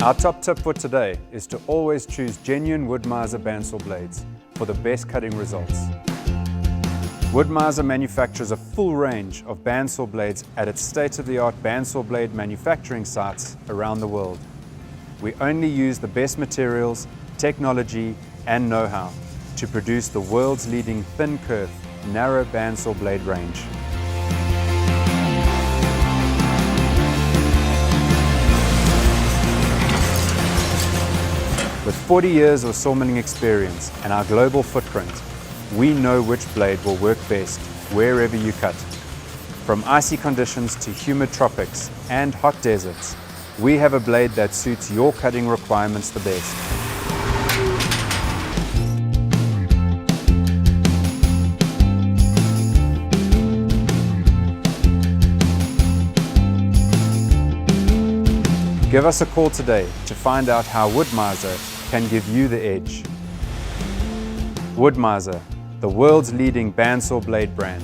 Our top tip for today is to always choose genuine Wood-Mizer bandsaw blades for the best cutting results. Wood-Mizer manufactures a full range of bandsaw blades at its state-of-the-art bandsaw blade manufacturing sites around the world. We only use the best materials, technology and know-how to produce the world's leading thin curve, narrow bandsaw blade range. With 40 years of sawmilling experience and our global footprint, we know which blade will work best wherever you cut. From icy conditions to humid tropics and hot deserts, we have a blade that suits your cutting requirements the best. Give us a call today to find out how Wood-Mizer can give you the edge. Wood-Mizer, the world's leading bandsaw blade brand.